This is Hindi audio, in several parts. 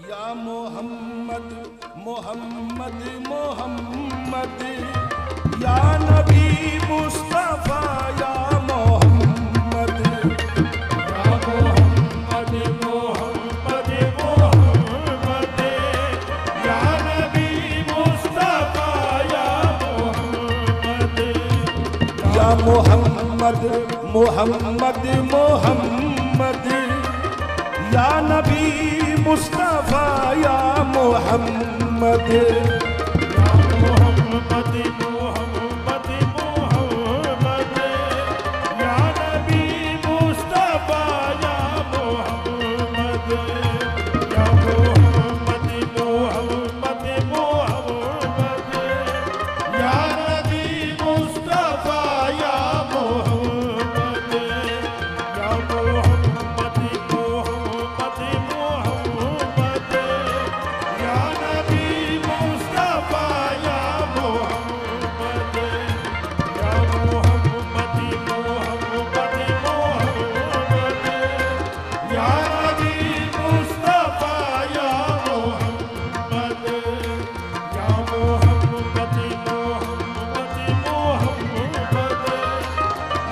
या मोहम्मद मोहम्मद मोहम्मद या नबी मुस्तफा या मोहम्मद या मोहम्मद मोहम्मद मोहम्मद या नबी मुस्तफा या मोहम्मद या मोहम्मद मोहम्मद मोहम्मद या नबी मुस्तफा या मोहम्मद या मोहम्मद मोहम्मद मोहम्मद या नबी मुस्तफा या मोहम्मद या मोहम्मद मोहम्मद मोहम्मद या नबी मुस्तफा या मोहम्मद या मोहम्मद मोहम्मद मोहम्मद या नबी मुस्तफा या मोहम्मद या मोहम्मद मोहम्मद मोहम्मद या नबी मुस्तफा या मोहम्मद या मोहम्मद मोहम्मद मोहम्मद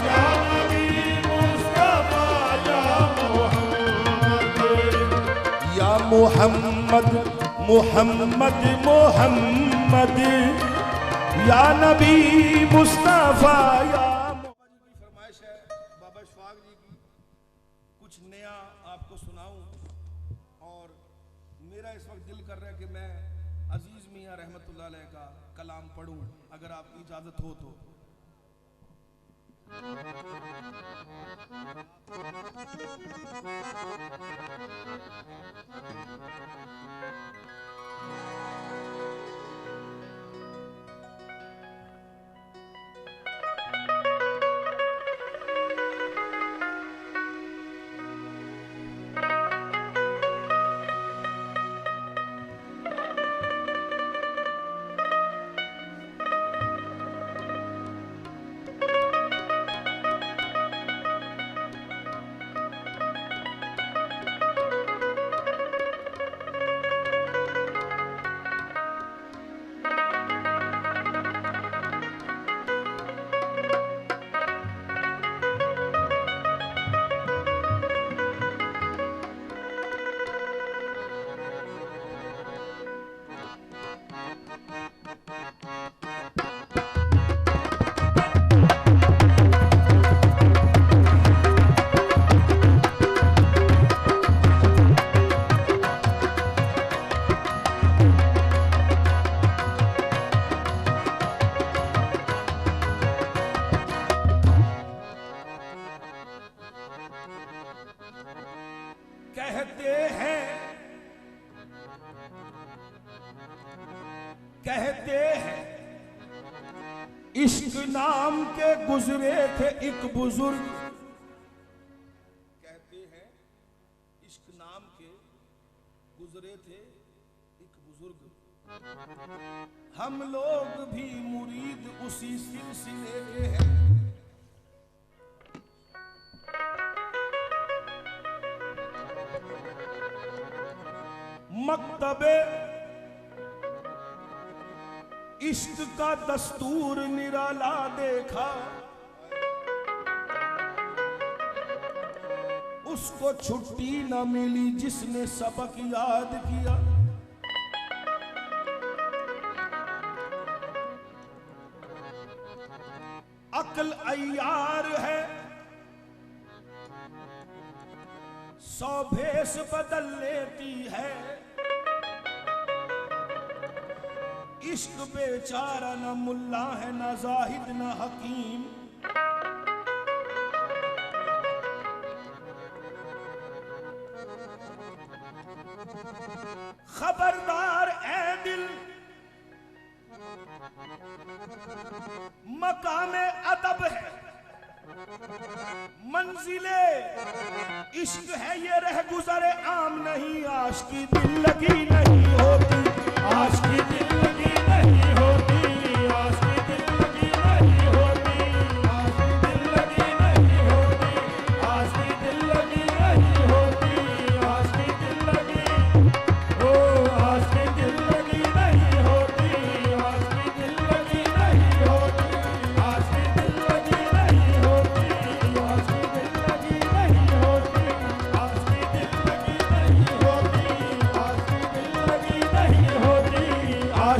या नबी मुस्तफा या मोहम्मद या मोहम्मद मोहम्मद मोहम्मद या नबी मुस्तफा या की फरमाइश है बाबा इशफाक जी की कुछ नया आपको सुनाऊं और मेरा इस वक्त दिल कर रहा है कि मैं अजीज मियां रहमतुल्लाह अलैह का कलाम पढ़ूं अगर आपकी इजाजत हो तो। कहते हैं इश्क नाम के गुजरे थे एक बुजुर्ग। कहते हैं इश्क नाम के गुजरे थे एक बुजुर्ग। हम लोग भी मुरीद उसी सिलसिले के हैं। मक्तबे इश्क का दस्तूर निराला देखा, उसको छुट्टी न मिली जिसने सबक याद किया। अक्ल अय्यार है, सौ भेष बदल लेती है। इश्क बेचारा न मुल्ला है न जाहिद न हकीम। खबरदार ए दिल, मकामे अदब है, मंजिले इश्क है ये रह गुजरे आम नहीं। आश की दिल लगी नहीं होती, आश की दिल लगी नहीं होती, आश की दिल लगी नहीं होती, आश की दिल लगी नहीं होती, आश की दिल लगी नहीं होती, आश की दिल लगी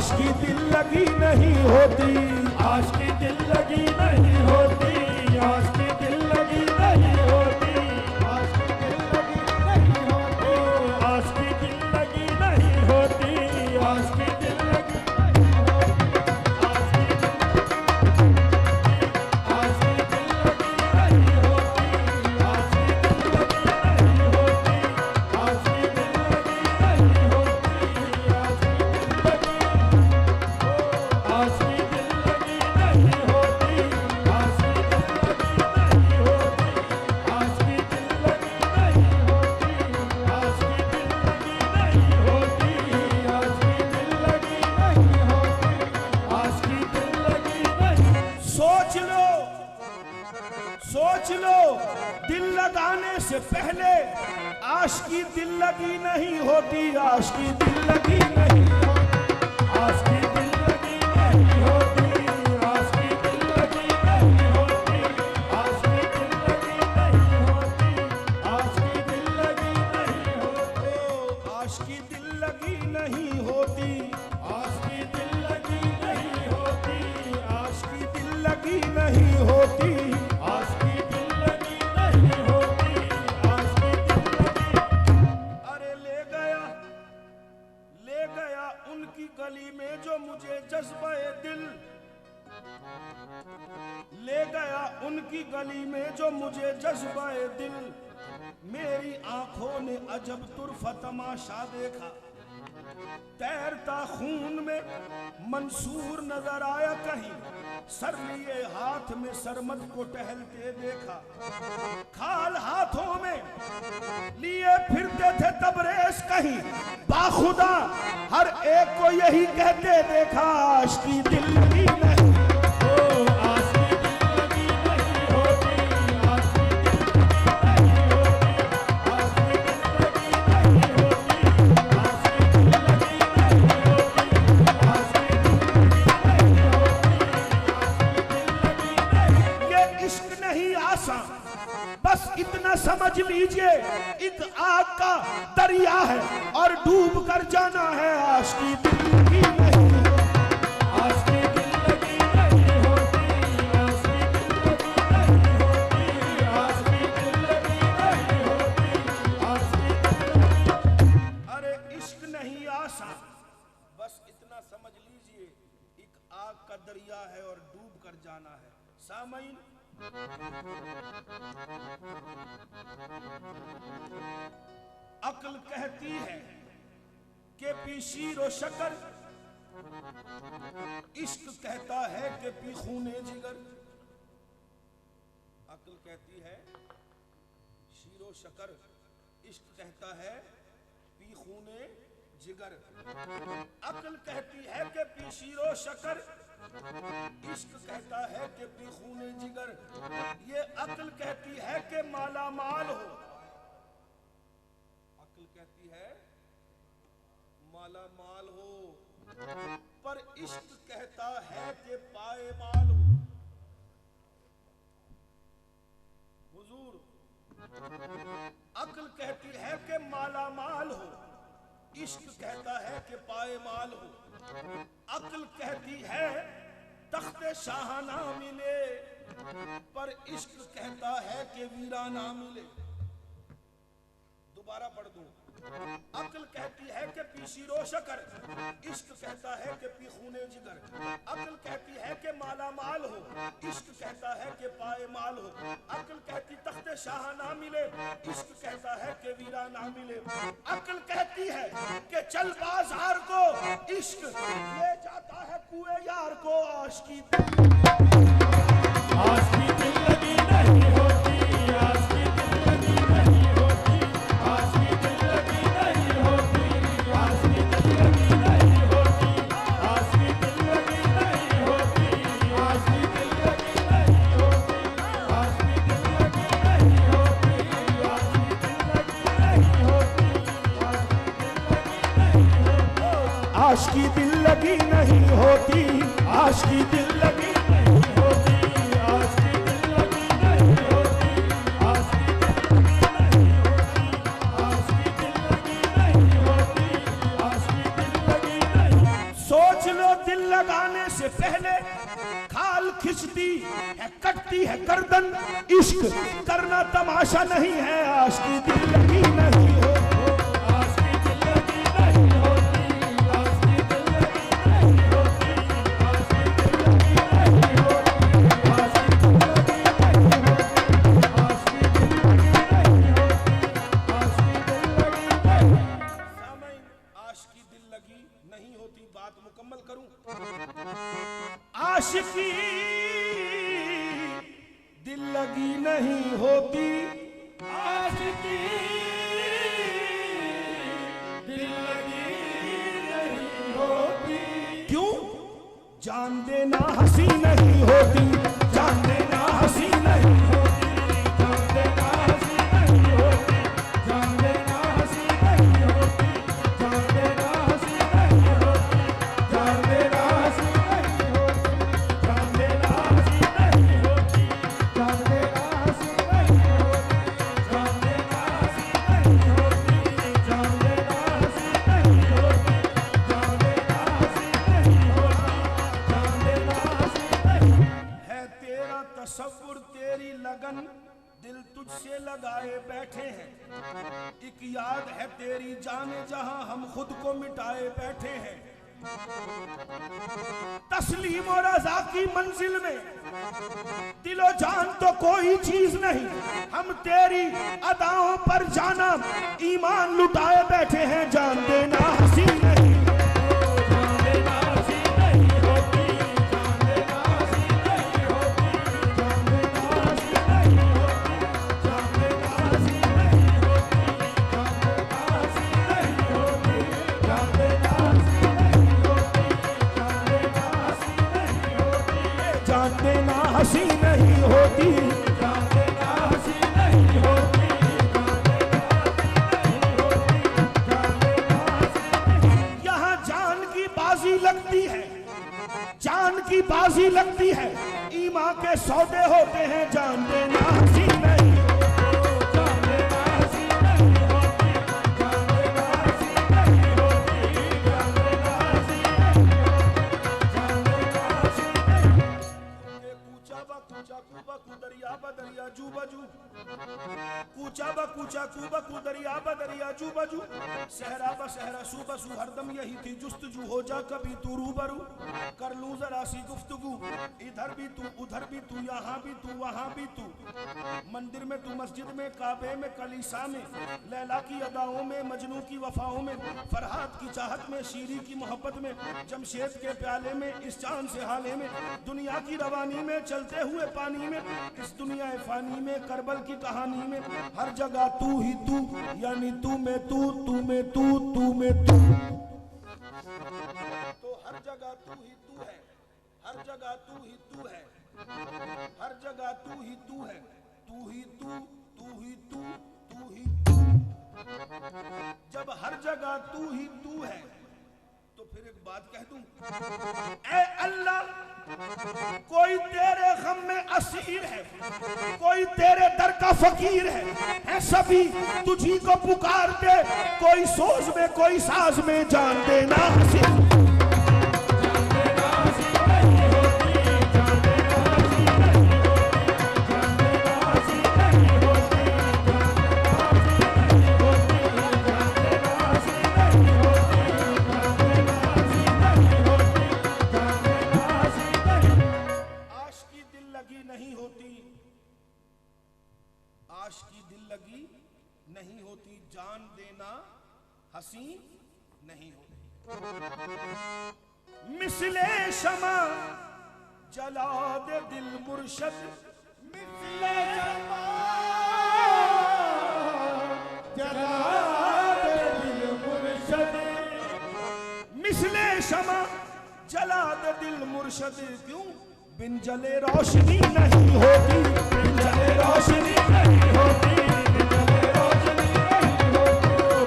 आशिकी दिल लगी नहीं होती, आशिकी दिल लगी नहीं होती, आशिकी दिल लगी नहीं होती, आशिकी दिल लगी नहीं होती, आशिकी दिल लगी नहीं होती, आशिकी दिल लगी नहीं होती, आशिकी दिल लगी नहीं होती, आशिकी दिल लगी नहीं होती, आशिकी दिल लगी नहीं होती, आशिकी दिल सोच लो, दिल लगाने से पहले आशिकी दिल लगी नहीं होती, आशिकी दिल लगी नहीं होती, आशिकी दिल लगी नहीं होती, आशिकी दिल लगी नहीं होती, आशिकी दिल लगी नहीं होती, आशिकी दिल लगी नहीं होती, आशिकी दिल लगी नहीं होती, आशिकी दिल लगी नहीं होती, आशिकी दिल लगी नहीं होती। आशिकी दिल लगी नहीं होती, आशिकी दिल लगी। अरे ले गया उनकी गली में जो मुझे जज्बे दिल, ले गया उनकी गली में जो मुझे जज्बे दिल, मेरी आंखों ने अजब तुर्फ तमाशा देखा, तैरता खून में मंसूर नजर आया कहीं, सर लिए हाथ में सरमद को टहलते देखा, खाल हाथों में लिए फिरते थे तबरेज कहीं, बाखुदा हर एक को यही कहते देखा, आशिकी दिल लगी नहीं, आशिकी दिल लगी नहीं होती, आशिकी दिल लगी नहीं होती, आशिकी दिल लगी नहीं होती, आशिकी दिल लगी नहीं होती, आशिकी दिल लगी नहीं होती। ये इश्क नहीं आसान, बस इतना समझ लीजिए, एक आग का दरिया है और डूब कर जाना है, आशिकी दिल लगी नहीं, आशिकी दिल लगी नहीं होती, आशिकी दिल लगी नहीं होती, आशिकी दिल लगी नहीं होती, आशिकी दिल लगी। अरे इश्क नहीं आसान, बस इतना समझ लीजिए, एक आग का दरिया है और डूब कर जाना है। सामईन, अक्ल कहती है कि पी शीर व शक्कर, इश्क कहता है कि पी खूने जिगर। अक्ल कहती है शीरो शक्कर, इश्क कहता है पी खूने जिगर। अक्ल कहती है कि पी शीरो शक्कर, इश्क कहता है कि पी खूने जिगर। ये अक्ल कहती है कि माला माल हो, अक्ल कहती है माला माल हो, पर इश्क कहता है कि पाए माल हो। हुजूर, अक्ल कहती है कि माला माल हो, इश्क कहता है कि पाए माल हो। अक्ल कहती है तख्ते शाहाना मिले, पर इश्क कहता है कि वीराना मिले। दोबारा पढ़ दूं, अक्ल कहती है कि पी शीरो शक्कर, इश्क कहता है कि पी खूने जिगर। अक्ल कहती है कि माला माल हो, इश्क कहता है कि पाए माल हो। अक्ल कहती तख्ते शाह ना मिले, इश्क कहता है कि वीरा ना मिले। अक्ल कहती है कि चल बाजार को, इश्क ले जाता है कुएं यार को। आशिकी दिल लगी नहीं होती, आशिकी दिल लगी नहीं होती, आशिकी दिल लगी नहीं होती, आशिकी दिल लगी नहीं होती, आशिकी दिल लगी नहीं होती, आशिकी दिल लगी नहीं होती, आशिकी दिल लगी नहीं होती, आशिकी दिल लगी नहीं होती, आशिकी दिल लगी नहीं होती, आशिकी दिल लगी सोच लगाने से पहले खाल खिंचती है, कटती है गर्दन। इश्क करना तमाशा नहीं है, आशिकी दिल लगी नहीं हो। आशिकी दिल लगी नहीं होती, आशिकी दिल लगी नहीं होती, आशिकी दिल लगी नहीं होती, आशिकी दिल लगी नहीं होती, आशिकी दिल लगी नहीं होती, आशिकी दिल लगी नहीं। सामईन, आशिकी दिल लगी नहीं होती। बात मुकम्मल करूं। आशिकी दिल लगी नहीं होती, आशिकी दिल लगी नहीं होती। क्यों? जान देना हंसी नहीं होती, जान देना हंसी नहीं होती। जान देना हंसी नहीं होती, जान देना हंसी नहीं होती, जान देना हंसी नहीं होती, जान देना हंसी नहीं होती, जान देना हंसी नहीं होती, जान देना हंसी नहीं होती, जान देना हंसी नहीं होती, जान देना हंसी नहीं होती, जान देना हंसी नहीं होती, जान देना हंसी नहीं। है तेरा तसव्वुर, तेरी लगन, दिल तुझसे लगाए बैठे हैं। एक याद है तेरी जाने जहां हम खुद को मिटाए बैठे हैं। तस्लीम और रज़ा की मंजिल में दिलो जान तो कोई चीज नहीं। हम तेरी अदाओं पर जाना ईमान लुटाए बैठे हैं। जान देना हंसी नहीं, जान देना हंसी नहीं होती, जान देना हंसी नहीं होती, जान देना हंसी नहीं होती, जान देना हंसी नहीं होती, जान देना हंसी नहीं होती, जान देना हंसी नहीं होती, जान देना हंसी नहीं होती, जान देना हंसी नहीं होती। जान देना हंसी नहीं होती, जान देना हंसी नहीं होती, जान देना हंसी नहीं। यहाँ जान की बाजी लगती है, जान की बाजी लगती है। ईमान के सौदे होते हैं। जान देना हंसी नहीं, जान देना हंसी नहीं होती, जान देना हंसी नहीं होती, जान देना हंसी नहीं होती, जान देना हंसी नहीं। कूचा बा कूचा कूबा कू दरिया बा दरिया जू बजू, कूचा बा कूचा कूबा कू दरिया बा दरिया जू बजू। सहरा बा सहरा सू बसू, हरदम यही थी जुस्तजू। हो जा कभी तू रूबरू, कर लूं जरा सी गुफ्तगू। इधर भी तू उधर भी तू, यहाँ भी तू वहाँ भी तू। मंदिर में तू, मस्जिद में, काबे में, कलीसा में, लैला की अदाओं में, मजनू की वफाओं में, फरहाद की चाहत में, शीरी की मोहब्बत में, जमशेद के प्याले में, इस चांद से हाले में, दुनिया की रवानी में, चलते हुए पानी में, इस दुनिया फानी में, करबल की कहानी में। हर जगह तू ही तू, यानी तू में तू, तू में तू, तू में तू। तो हर जगह तू ही तू है, हर जगह तू ही तू है, हर जगह तू ही तू है। तू ही तू, तू ही तू, तू ही तू। जब हर जगह तू ही तू है तो फिर एक बात कह दूं, ऐ अल्लाह, कोई तेरे गम में असीर है, कोई तेरे दर का फकीर है सभी तुझी को पुकारते। कोई सोच में, कोई साज में, जान देना हंसी, जान देना हंसी नहीं होती, जान देना हंसी नहीं होती, जान देना हंसी नहीं होती, जान देना हंसी नहीं होती, जान देना हंसी नहीं होती, जान देना हंसी नहीं होती, जान देना हंसी नहीं। आशिकी दिल लगी नहीं होती, आशिकी दिल लगी नहीं होती। जान देना हंसी नहीं होती। मिसले शमा जला दे दिल मुर्शद, मिसले शमा जला दे दिल मुर्शद, मिसले शमा जला दे दिल मुर्शद। क्यों? बिन जले रोशनी नहीं होती, बिन जले रोशनी नहीं होती, बिन जले रोशनी नहीं होती,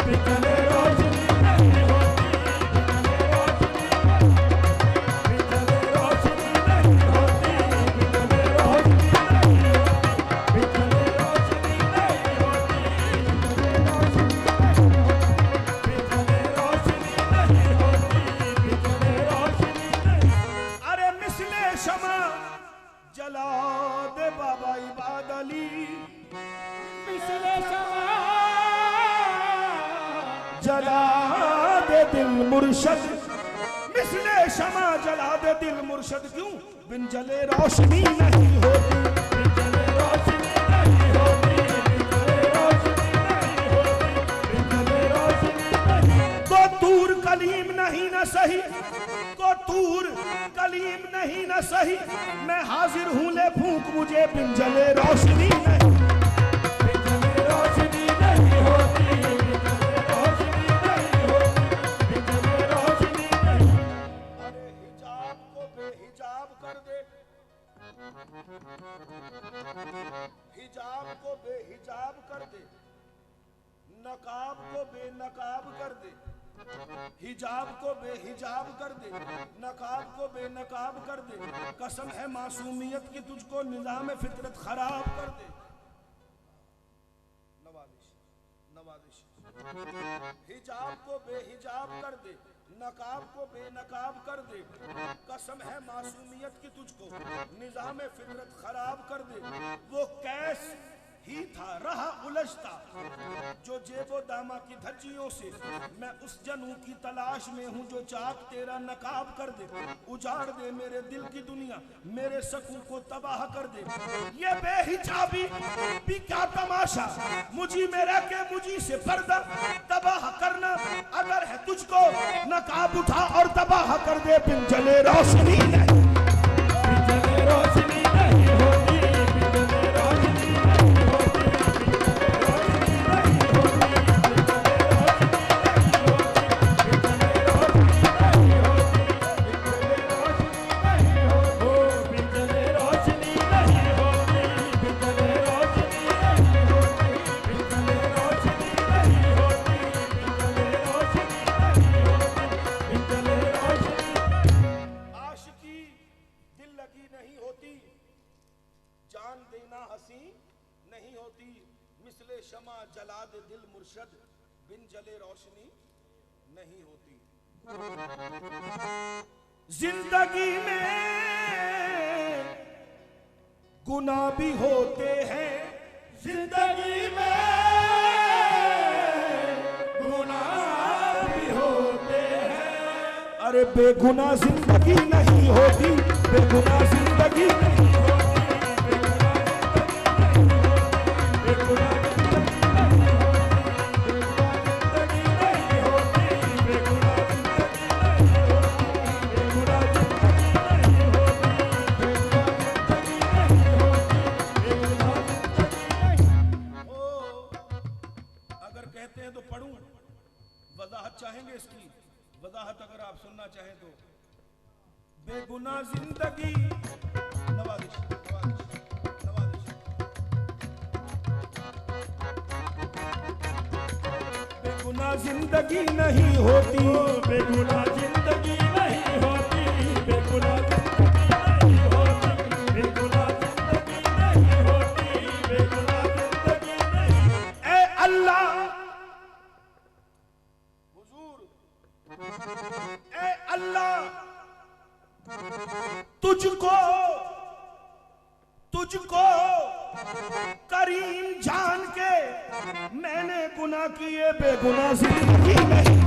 बिन जले रोशनी नहीं होती, बिन जले रोशनी नहीं होती, बिन जले रोशनी नहीं होती, बिन जले रोशनी नहीं होती, बिन जले रोशनी नहीं होती, बिन जले रोशनी नहीं होती, बिन जले रोशनी नहीं होती। दे दिल मुर्शद, मिसले शमा जला दे दिल मुर्शद। क्यों? बिन जले रोशनी नहीं होती, बिन जले रोशनी नहीं होती, बिन जले रोशनी नहीं होती, बिन जले रोशनी नहीं। को तूर कलीम नहीं न सही, को तूर कलीम नहीं न सही, मैं हाजिर हूं ले फूंक मुझे बिन जले रोशनी नहीं। बिन जले रोशनी नहीं होती, बिन जले रोशनी नहीं होती, बिन जले रोशनी नहीं। अरे हिजाब को बेहिजाब कर दे, हिजाब को बेहिजाब कर दे, नकाब को बेनकाब कर दे, हिजाब को बेहिजाब कर दे, नकाब को बेनकाब कर दे। कसम है मासूमियत की तुझको निजाम फितरत खराब कर दे। नवाजिश नवाजिश। हिजाब को बेहिजाब कर दे, नकाब को बेनकाब कर दे। कसम है मासूमियत की तुझको निजाम फितरत खराब कर दे। वो कैस ही था रहा उलझता जो जेबो दामा की धज्जियों से, मैं उस जनू की तलाश में हूँ जो चाक तेरा नकाब कर दे। उजाड़ दे मेरे दिल की दुनिया, मेरे सकूं को तबाह कर दे। ये बेहिजाबी भी क्या तमाशा, मुझी में रह के मुझी से पर्दा तबाह करना। अगर है तुझको नकाब उठा और तबाह कर दे बिन जले रोशनी नहीं। बिन जले रोशनी नहीं होती, बिन जले रोशनी नहीं होती, बिन जले रोशनी नहीं होती, बिन जले रोशनी नहीं होती, बिन जले रोशनी नहीं होती, बिन जले रोशनी नहीं होती, बिन जले रोशनी नहीं होती, बिन जले रोशनी नहीं होती, बिन जले रोशनी। आशिकी दिल लगी नहीं होती, जान देना हंसी नहीं होती। मिसले शमा जला दे दिल मुर्शद, बिन जले रोशनी नहीं होती। जिंदगी में गुनाह भी होते हैं, जिंदगी में गुनाह भी होते हैं। अरे बेगुनाह जिंदगी नहीं होती, बेगुनाह जिंदगी नहीं होती। बेगुनाह जिंदगी नहीं होती, बेगुनाह जिंदगी नहीं होती, बेगुनाह जिंदगी नहीं होती, बेगुनाह जिंदगी नहीं होती, बेगुनाह जिंदगी नहीं। ओ, अगर कहते हैं तो पढ़ूं, वजाहत चाहेंगे इसकी, वजाहत अगर आप सुनना चाहें तो। बेगुनाह जिंदगी, नवाजिश नवाजिश नवाजिश। बेगुनाह जिंदगी नहीं होती, बेगुनाह जिंदगी नहीं होती, बेगुनाह जिंदगी नहीं होती, बेगुनाह जिंदगी नहीं होती, बेगुनाह जिंदगी नहीं। ए अल्लाह हुजूर, ए अल्लाह तुझको तुझको करीम जान के मैंने गुनाह किए, बेगुनाह जिंदगी नहीं।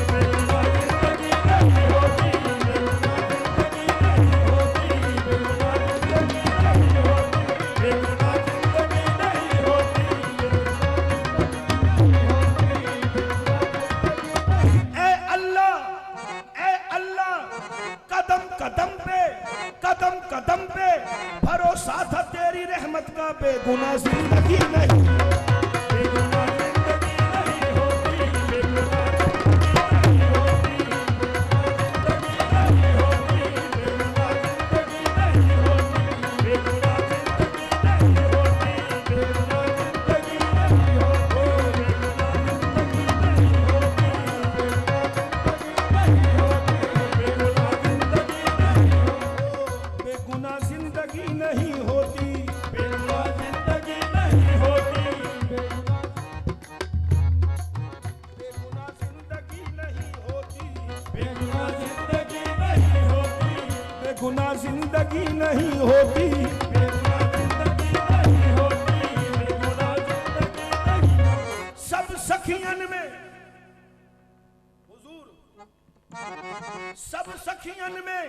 बेगुनाह जिंदगी नहीं होती, बेगुनाह जिंदगी नहीं होती, बेगुनाह जिंदगी नहीं होती, बेगुनाह जिंदगी नहीं होती, ए अल्लाह कदम कदम पे भरोसा था तेरी रहमत का, बेगुनाह जिंदगी नहीं। बेगुनाह जिंदगी नहीं होती, बेगुनाह जिंदगी नहीं होती, बेगुनाह जिंदगी नहीं होती, बेगुनाह जिंदगी नहीं होती, बेगुनाह जिंदगी नहीं होती, बेगुनाह जिंदगी नहीं होती, बेगुनाह जिंदगी नहीं होती, बेगुनाह जिंदगी नहीं होती, बेगुनाह जिंदगी नहीं होती, बेगुनाह जिंदगी नहीं होती, बेगुनाह जिंदगी नहीं होती, बेगुनाह जिंदगी नहीं होती, बेगुनाह जिंदगी नहीं होती। बेगुनाह जिंदगी नहीं होती, बेगुनाह जिंदगी नहीं होती। सब सखियन में सब सखियन में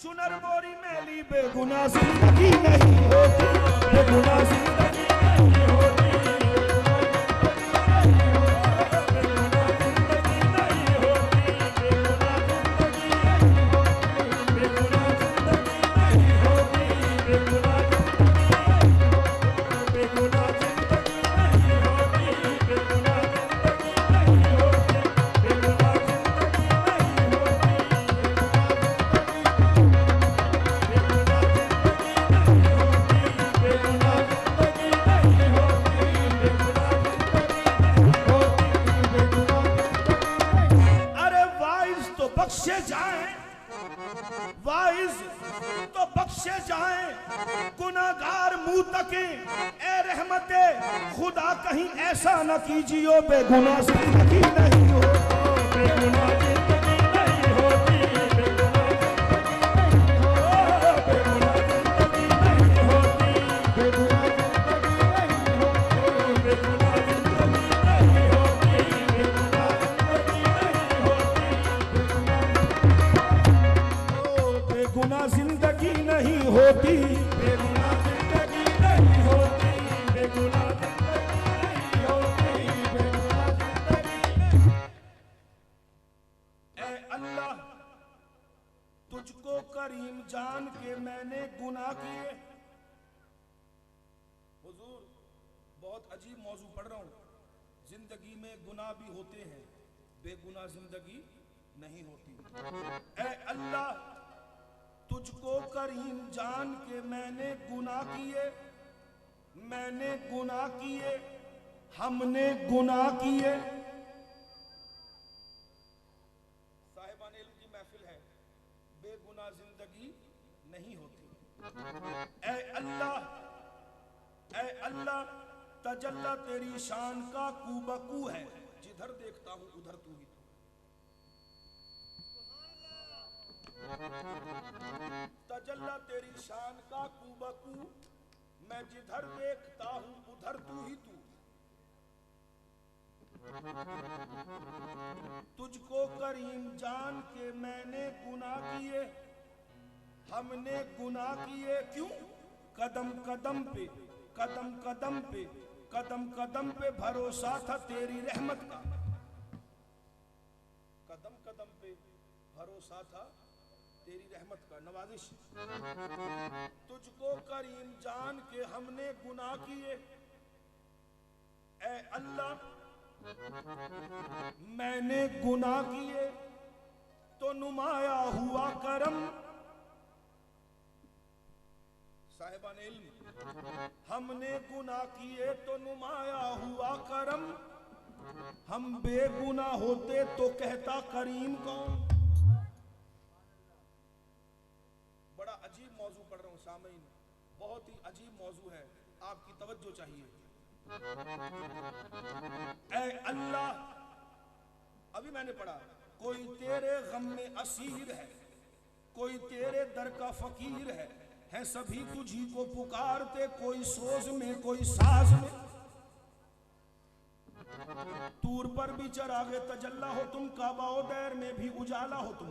चुनर बोरी मैली, बेगुनाह जिंदगी नहीं होती, बेगुनाह जिंदगी नहीं होती, बख्शे जाएं, वाइज तो बख्शे जाएं, गुनाहगार मुंह तके, ए रहमते खुदा कहीं ऐसा न कीजियो, बेगुनाह जिंदगी नहीं हो, बेगुनाह जिंदगी नहीं होती, बेगुनाह जिंदगी नहीं होती, बेगुनाह जिंदगी नहीं होती, बेगुनाह जिंदगी नहीं होती, बेगुनाह जिंदगी। ऐ अल्लाह तुझको करीम जान के मैंने गुनाह किए। हुजूर बहुत अजीब मौजू पढ़ रहा हूँ, जिंदगी में गुनाह भी होते हैं, बेगुनाह जिंदगी नहीं होती। ऐ अल्लाह तुझको करीम जान के मैंने गुनाह किए, मैंने गुनाह किए, हमने गुनाह किए। साहिबान इल्म की महफिल है, बेगुनाह जिंदगी नहीं होती। ऐ अल्लाह तजल्ला तेरी शान का कूबकू है, जिधर देखता हूं उधर तू ही। तजल्ला तेरी शान का कूबकू, मैं जिधर देखता हूं उधर तू ही तू। तुझको करीम जान के मैंने गुनाह किए, हमने गुनाह किए। क्यों? कदम कदम पे, कदम कदम पे, कदम कदम पे भरोसा था तेरी रहमत का, कदम कदम पे भरोसा था तेरी रहमत का, नवाजिश। तुझको करीम जान के हमने गुनाह किए। ऐ अल्लाह मैंने गुनाह किए तो नुमाया हुआ करम। साहिबान इल्म हमने गुनाह किए तो नुमाया हुआ करम, हम बेगुनाह होते तो कहता करीम कौन। बड़ा अजीब मौजू पढ़ रहा हूं सामीन, बहुत ही अजीब मौजू है, आपकी तवज्जो चाहिए। ऐ अल्लाह, अभी मैंने पढ़ा, कोई तेरे गम में असीर है, कोई तेरे दर का फकीर है सभी तुझी को पुकारते, कोई सोज में कोई साज में। तूर पर भी चरागे तजल्ला हो तुम, काबा दैर में भी उजाला हो तुम।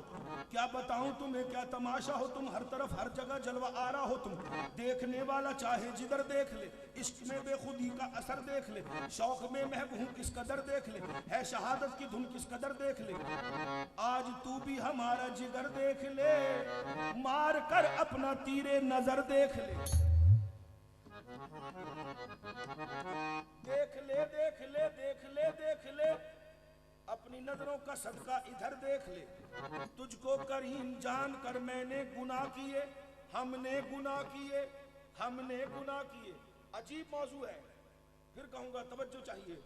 क्या बताऊं तुम्हें क्या तमाशा हो तुम, हर तरफ हर जगह जलवा आ रहा हो तुम। देखने वाला चाहे जिधर देख ले, इश्क में बेखुदी का असर देख ले, शौक में महब हूं किस कदर देख ले, है शहादत की धुन किस कदर देख ले। आज तू भी हमारा जिगर देख ले, मार कर अपना तीरे नजर देख ले। देख ले देख ले देख ले देख ले, अपनी नजरों का सदका इधर देख ले। तुझको करीम जान कर मैंने गुनाह किए, हमने गुनाह किए, हमने गुनाह किए। अजीब मौजू है, फिर कहूंगा तवज्जो चाहिए।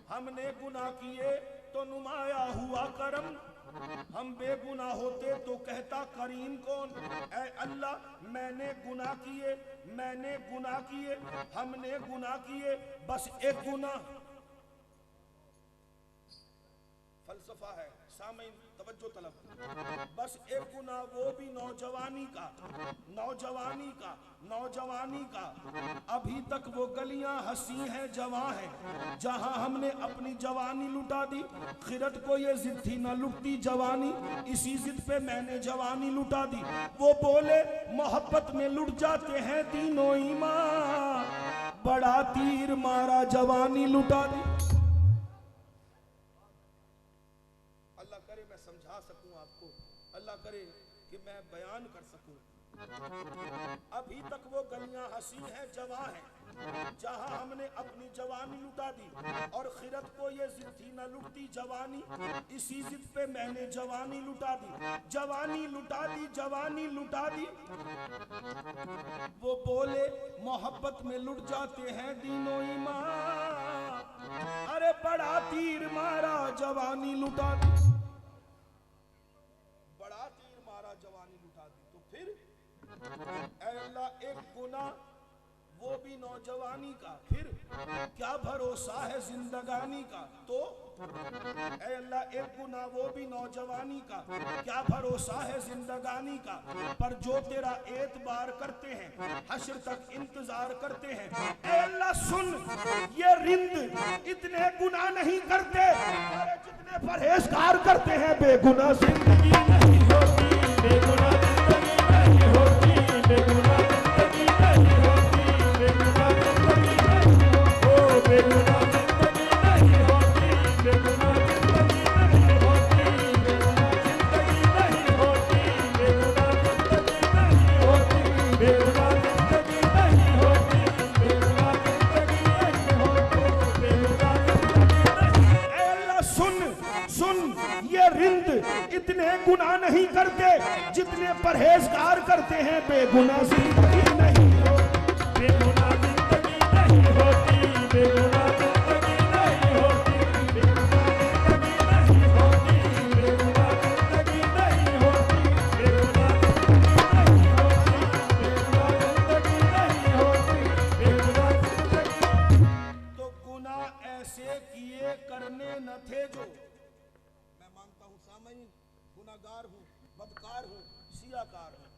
हमने गुनाह किए तो नुमाया हुआ करम, हम बेगुनाह होते तो कहता करीम कौन। ऐ अल्लाह मैंने गुनाह किए, मैंने गुनाह किए, हमने गुनाह किए, बस एक गुनाह। फलसफा है। सामईन तवज्जो तलब। बस एक गुना वो भी नौजवानी का, नौजवानी का, नौजवानी का। अभी तक वो गलियां हंसी हैं, जवां हैं, जहां हमने अपनी जवानी लुटा दी। खिरत को ये जिद थी न लुटती जवानी, इसी जिद पे मैंने जवानी लुटा दी। वो बोले मोहब्बत में लुट जाते हैं तीनों ईमान, बड़ा तीर मारा जवानी लुटा दी। अल्लाह करे मैं समझा सकूं आपको, अल्लाह करे कि मैं बयान कर सकूं। अभी तक वो गलियां हंसी हैं, जवां हैं, जहां हमने अपनी जवानी लुटा दी। और खिरत को ये जिद थी न लुटती जवानी, इसी जिद पे मैंने जवानी लुटा दी। जवानी लुटा दी, जवानी लुटा दी। वो बोले मोहब्बत में लुट जाते हैं तीनों ईमान, अरे बड़ा तीर मारा जवानी लुटा दी। बड़ा तीर मारा जवानी लुटा दी। तो फिर ऐ अल्लाह एक गुना वो भी नौजवानी का, फिर क्या भरोसा है जिंदगानी का। तो ऐ अल्लाह एक गुना वो भी नौजवानी का, क्या भरोसा है जिंदगानी का। पर जो तेरा एतबार करते हैं, हश्र तक इंतजार करते हैं। ऐ अल्लाह सुन, ये रिंद इतने गुनाह नहीं करते जितने परहेजगार करते हैं। बेगुनाह जिंदगी नहीं होती, बेगुनाह जिंदगी नहीं होती, बेगुनाह जिंदगी नहीं होती, बेगुनाह जिंदगी नहीं होती, ओ बेगुनाह जिंदगी नहीं होती, बेगुनाह जिंदगी नहीं होती, बेगुनाह जिंदगी नहीं होती, बेगुनाह जिंदगी नहीं होती, बेगुनाह जिंदगी नहीं होती, बेगुनाह जिंदगी नहीं होती, बेगुनाह जिंदगी नहीं। ऐ अल्लाह सुन, सुन, ये रिंद इतने गुनाह नहीं करते जितने परहेजगार करते हैं। बेगुनाह जिंदगी नहीं होती, बेगुनाह जिंदगी नहीं होती, बेगुनाह जिंदगी नहीं होती, बेगुनाह जिंदगी नहीं होती, बेगुनाह जिंदगी नहीं होती, बेगुनाह जिंदगी नहीं होती, बेगुनाह जिंदगी। तो गुनाह ऐसे किए करने न थे जो, मैं मानता हूँ सामईन गुनाहगार हूँ, बदकार हूँ, सियाकार हूँ।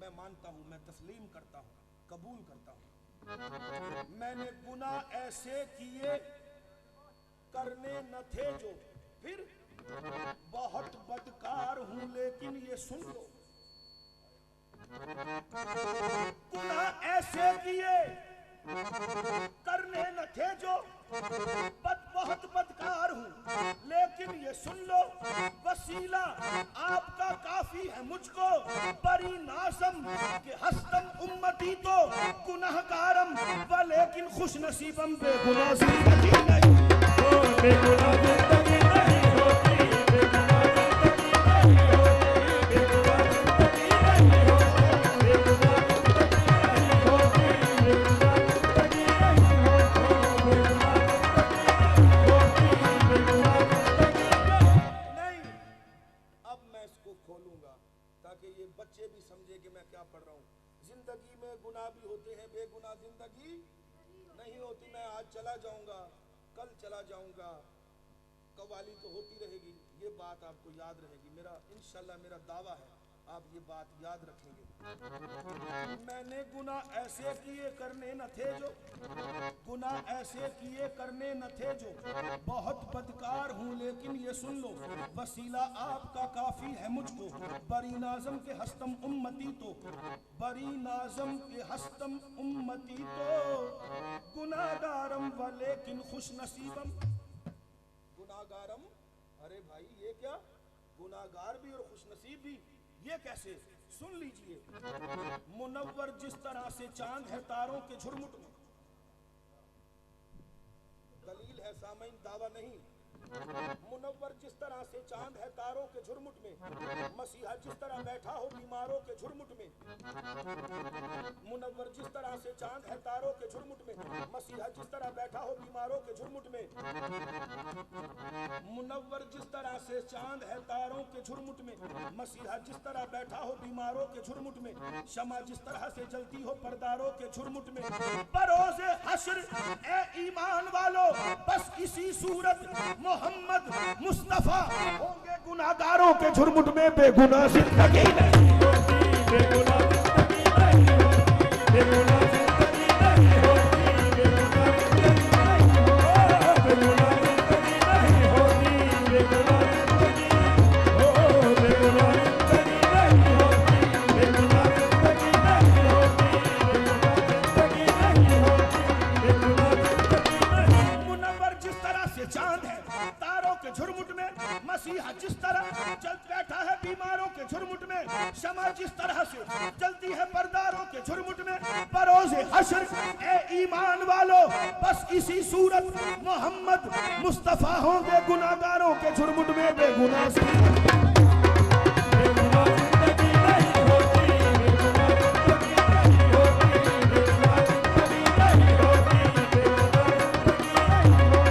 मैं मानता हूँ, मैं तस्लीम करता हूँ, कबूल करता हूँ। मैंने गुनाह ऐसे किए करने न थे जो, फिर बहुत बदकार हूँ लेकिन ये सुन लो। गुनाह ऐसे किए करने न थे जो, बहुत बदकार हूँ लेकिन ये सुन लो। वसीला आपका काफी है मुझको, बरी नाज़म के हस्तम उम्मती तो गुनाहगारम व लेकिन खुश नसीबम। बेगुनाह जिंदगी नहीं, बेगुनाह जिंदगी नहीं होती, बेगुनाह जिंदगी नहीं होती, बेगुनाह जिंदगी नहीं होती, बेगुनाह जिंदगी नहीं होती, बेगुनाह जिंदगी नहीं होती, बेगुनाह नहीं। अब मैं इसको खोलूंगा ताकि ये बच्चे भी समझे कि मैं क्या पढ़ रहा हूँ। जिंदगी में गुनाह भी होते हैं, बेगुनाह जिंदगी नहीं होती। मैं आज चला जाऊंगा, कल चला जाऊंगा, कव्वाली तो होती रहेगी। ये बात आपको याद रहेगी, मेरा इंशाल्लाह मेरा दावा है आप ये बात याद रखेंगे। मैंने गुनाह ऐसे किए करने न थे जो, गुनाह ऐसे किए करने न थे जो, बहुत बदकार हूँ लेकिन ये सुन लो। वसीला आपका काफी है मुझको, बरी नाज़म के हस्तम उम्मती तो, बरी नाज़म के हस्तम उम्मती तो गुनाहगारम व लेकिन खुश नसीबम। गुनाहगारम, अरे भाई ये क्या, गुनाहगार भी और खुश नसीब भी, ये कैसे? सुन लीजिए। मुनव्वर जिस तरह से चांद है तारों के झुरमुट में, दलील है सामईन, दावा नहीं। मुनव्वर जिस तरह से चांद है तारों के झुरमुट में, मसीहा जिस तरह बैठा हो बीमारों के झुरमुट में। मुनव्वर जिस तरह से चांद है तारों के झुरमुट में, मसीहा जिस तरह बैठा हो बीमारों के झुरमुट में। मुनव्वर जिस तरह से चांद है तारों के झुरमुट में, मसीहा जिस तरह बैठा हो बीमारों के झुरमुट में। शमा जिस तरह से जलती हो परदारों के झुरमुट में। बरोज़े हश्र ए ईमान वालों, बस इसी सूरत मोहम्मद मुस्तफा झुरमुट में बेगुनाह जिंदगी नहीं होती, बेगुनाह जिंदगी नहीं होती, बेगुनाह जिंदगी नहीं होती, बेगुनाह जिंदगी नहीं होती, बेगुनाह जिंदगी नहीं होती, बेगुनाह जिंदगी, ओ बेगुनाह जिंदगी नहीं होती, बेगुनाह जिंदगी नहीं होती, बेगुनाह जिंदगी नहीं होती, बेगुनाह जिंदगी नहीं। मुनव्वर जिस तरह से चांद है तारों के झुरमुट में, मसीहा जिस तरह चल बैठा है बीमारों के झुरमुट में, शमा जिस तरह से चलती है परदारों के झुरमुट में, बरोज़े हश्र ए ईमान वालों बस इसी सूरत मोहम्मद मुस्तफा होंगे गुनाहगारों के झुरमुट में बेगुनाह से। बेगुनाह जिंदगी नहीं होती, बेगुनाह जिंदगी नहीं होती, बेगुनाह जिंदगी नहीं होती, बेगुनाह जिंदगी नहीं होती,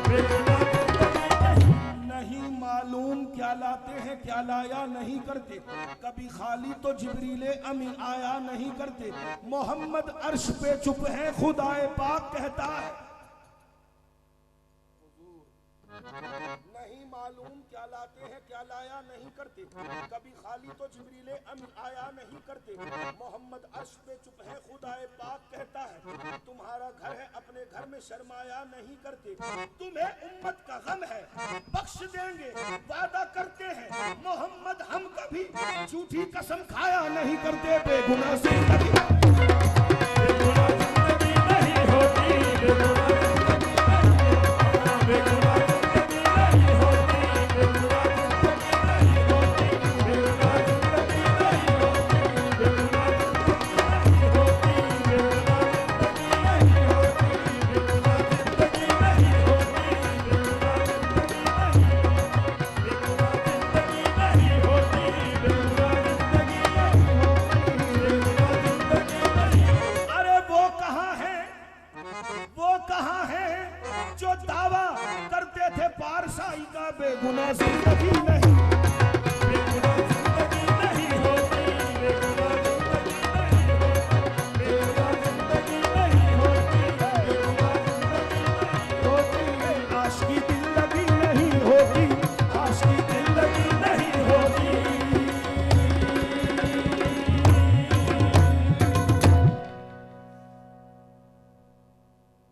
बेगुनाह जिंदगी नहीं। नहीं मालूम क्या लाते हैं क्या लाया नहीं करते, कभी खाली तो जिब्रील अमीन आया नहीं करते, मोहम्मद अर्श पे चुप है खुदाए पाक कहता है। नहीं मालूम क्या लाते हैं क्या लाया नहीं करते, कभी खाली तो जिब्रील अमीन आया नहीं करते, मोहम्मद अर्श पे चुप है खुदाए पाक कहता है। तुम्हारा घर है अपने घर में शर्माया नहीं करते, तुम्हें उम्मत का गम है बख्श देंगे वादा करते हैं, मोहम्मद हम कभी झूठी कसम खाया नहीं करते बेगुनाह जिंदगी। बेगुनाह जिंदगी नहीं होती, बेगुनाह जिंदगी नहीं होती, बेगुनाह जिंदगी नहीं होती, बेगुनाह जिंदगी नहीं होती, बेगुनाह जिंदगी नहीं होती, बेगुनाह जिंदगी नहीं होती, बेगुनाह जिंदगी नहीं होती, बेगुनाह जिंदगी नहीं होती, बेगुनाह जिंदगी नहीं होती, बेगुनाह जिंदगी नहीं होती, बेगुनाह जिंदगी नहीं होती, बेगुनाह जिंदगी नहीं। अरे वो कहाँ है जो दावा करते थे पारसाई का बेगुनाह जिंदगी नहीं।